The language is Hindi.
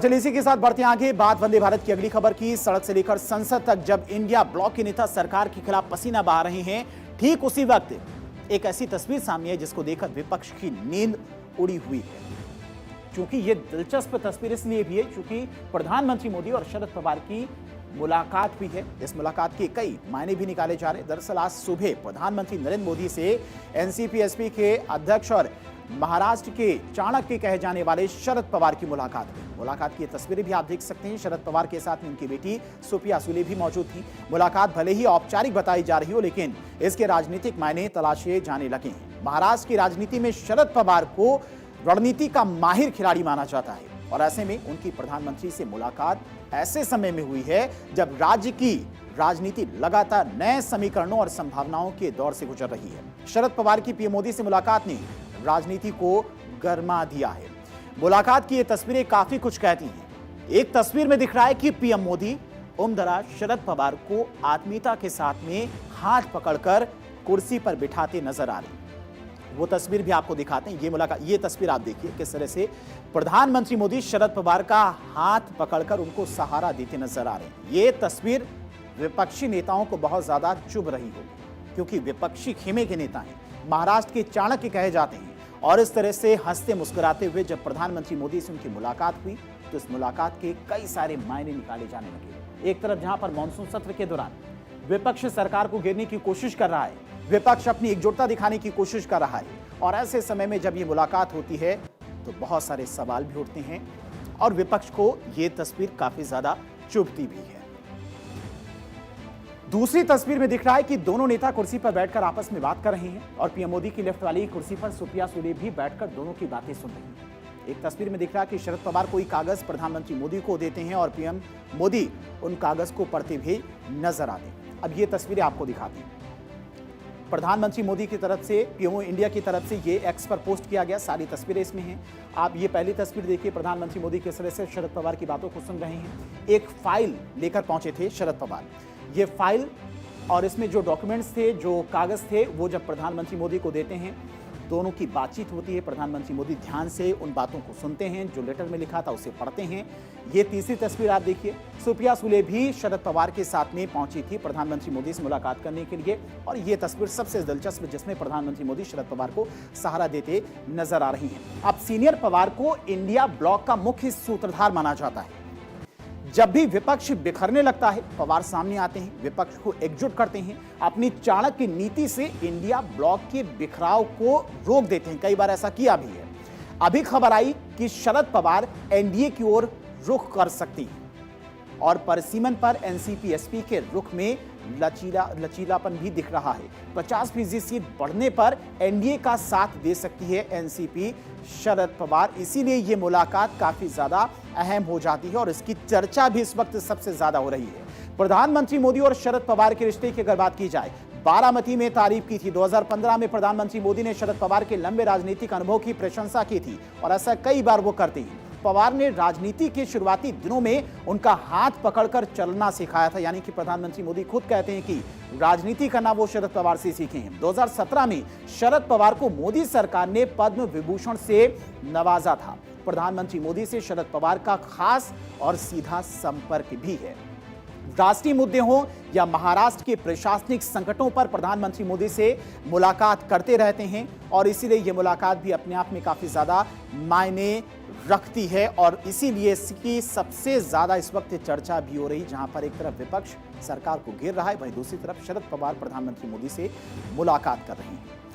चलिए इसी के साथ बढ़ते हैं आगे। बात वंदे भारत की अगली खबर की। सड़क से लेकर संसद तक जब इंडिया ब्लॉक के नेता सरकार के खिलाफ पसीना बहा रहे हैं, ठीक उसी वक्त एक ऐसी तस्वीर सामने है जिसको देखकर विपक्ष की नींद उड़ी हुई है। क्योंकि यह दिलचस्प तस्वीर इसलिए भी है क्योंकि प्रधानमंत्री मोदी और शरद पवार की मुलाकात भी है। इस मुलाकात के कई मायने भी निकाले जा रहे हैं। दरअसल आज सुबह प्रधानमंत्री नरेंद्र मोदी से एनसीपी-एसपी के अध्यक्ष और महाराष्ट्र के चाणक्य कहे जाने वाले शरद पवार की मुलाकात हुई। मुलाकात की तस्वीरें भी आप देख सकते हैं। शरद पवार के साथ में उनकी बेटी सुप्रिया सुले भी मौजूद थी। मुलाकात भले ही औपचारिक बताई जा रही हो, लेकिन इसके राजनीतिक मायने तलाशे जाने लगे हैं। महाराष्ट्र की राजनीति में शरद पवार को रणनीति का माहिर खिलाड़ी माना जाता है और ऐसे में उनकी प्रधानमंत्री से मुलाकात ऐसे समय में हुई है जब राज्य की राजनीति लगातार नए समीकरणों और संभावनाओं के दौर से गुजर रही है। शरद पवार की पीएम मोदी से मुलाकात ने राजनीति को गरमा दिया है। मुलाकात की ये तस्वीरें काफी कुछ कहती हैं। एक तस्वीर में दिख रहा है कि पीएम मोदी उम्रदराज शरद पवार को आत्मीयता के साथ में हाथ पकड़कर कुर्सी पर बिठाते नजर आ रहे हैं। वो तस्वीर भी आपको दिखाते हैं। ये तस्वीर आप देखिए किस तरह से प्रधानमंत्री मोदी शरद पवार का हाथ पकड़कर उनको सहारा देते नजर आ रहे हैं। ये तस्वीर विपक्षी नेताओं को बहुत ज्यादा चुभ रही होगी क्योंकि विपक्षी खेमे के नेता हैं, महाराष्ट्र के चाणक्य कहे जाते हैं और इस तरह से हंसते मुस्कुराते हुए जब प्रधानमंत्री मोदी से उनकी मुलाकात हुई तो इस मुलाकात के कई सारे मायने निकाले जाने लगे। एक तरफ जहां पर मानसून सत्र के दौरान विपक्ष सरकार को गिरने की कोशिश कर रहा है, विपक्ष अपनी एकजुटता दिखाने की कोशिश कर रहा है और ऐसे समय में जब ये मुलाकात होती है तो बहुत सारे सवाल भी उठते हैं और विपक्ष को ये तस्वीर काफी ज्यादा चुभती भी है। दूसरी तस्वीर में दिख रहा है कि दोनों नेता कुर्सी पर बैठकर आपस में बात कर रहे हैं और पीएम मोदी की लेफ्ट वाली कुर्सी पर सुप्रिया सुले भी बैठकर दोनों की बातें सुन रही हैं। एक तस्वीर में दिख रहा है कि शरद पवार कोई कागज प्रधानमंत्री मोदी को देते हैं और पीएम मोदी उन कागज को पढ़ते हुए नजर आते हैं। अब ये तस्वीरें आपको दिखाती हैं। प्रधानमंत्री मोदी की तरफ से पीएमओ इंडिया की तरफ से ये एक्स पर पोस्ट किया गया, सारी तस्वीरें इसमें हैं। आप ये पहली तस्वीर देखिए, प्रधानमंत्री मोदी किस तरह से शरद पवार की बातों को सुन रहे हैं। एक फाइल लेकर पहुंचे थे शरद पवार। ये फाइल और इसमें जो डॉक्यूमेंट्स थे, जो कागज थे, वो जब प्रधानमंत्री मोदी को देते हैं, दोनों की बातचीत होती है। प्रधानमंत्री मोदी ध्यान से उन बातों को सुनते हैं, जो लेटर में लिखा था उसे पढ़ते हैं। ये तीसरी तस्वीर आप देखिए, सुप्रिया सुले भी शरद पवार के साथ में पहुंची थी प्रधानमंत्री मोदी से मुलाकात करने के लिए और ये तस्वीर सबसे दिलचस्प जिसमें प्रधानमंत्री मोदी शरद पवार को सहारा देते नजर आ रही हैं। अब सीनियर पवार को इंडिया ब्लॉक का मुख्य सूत्रधार माना जाता है। जब भी विपक्ष बिखरने लगता है, पवार सामने आते हैं, विपक्ष को एकजुट करते हैं, अपनी चाणक्य नीति से इंडिया ब्लॉक के बिखराव को रोक देते हैं। कई बार ऐसा किया भी है। अभी खबर आई कि शरद पवार एनडीए की ओर रुख कर सकती हैं और परसीमन पर एनसीपी-एसपी के रुख में लचीलापन भी दिख रहा है। 50% सीट बढ़ने पर एनडीए का साथ दे सकती है एनसीपी शरद पवार। इसीलिए ये मुलाकात काफी ज्यादा अहम हो जाती है और इसकी चर्चा भी इस वक्त सबसे ज्यादा हो रही है। प्रधानमंत्री मोदी और शरद पवार के रिश्ते की अगर बात की जाए, बारामती में तारीफ की थी। 2015 में प्रधानमंत्री मोदी ने शरद पवार के लंबे राजनीतिक अनुभव की प्रशंसा की थी और ऐसा कई बार वो करते हैं। पवार ने राजनीति के शुरुआती दिनों में उनका हाथ पकड़कर चलना सिखाया था, यानी कि प्रधानमंत्री मोदी खुद कहते हैं कि राजनीति करना वो शरद पवार से सीखे हैं। 2017 में शरद पवार को मोदी सरकार ने पद्म विभूषण से नवाजा था। प्रधानमंत्री मोदी से शरद पवार का खास और सीधा संपर्क भी है। राष्ट्रीय मुद्दे हों या महाराष्ट्र के प्रशासनिक संकटों पर प्रधानमंत्री मोदी से मुलाकात करते रहते हैं और इसीलिए यह मुलाकात भी अपने आप में काफी ज्यादा मायने रखती है और इसीलिए इसकी सबसे ज्यादा इस वक्त चर्चा भी हो रही, जहां पर एक तरफ विपक्ष सरकार को घेर रहा है, वहीं दूसरी तरफ शरद पवार प्रधानमंत्री मोदी से मुलाकात कर रहे हैं।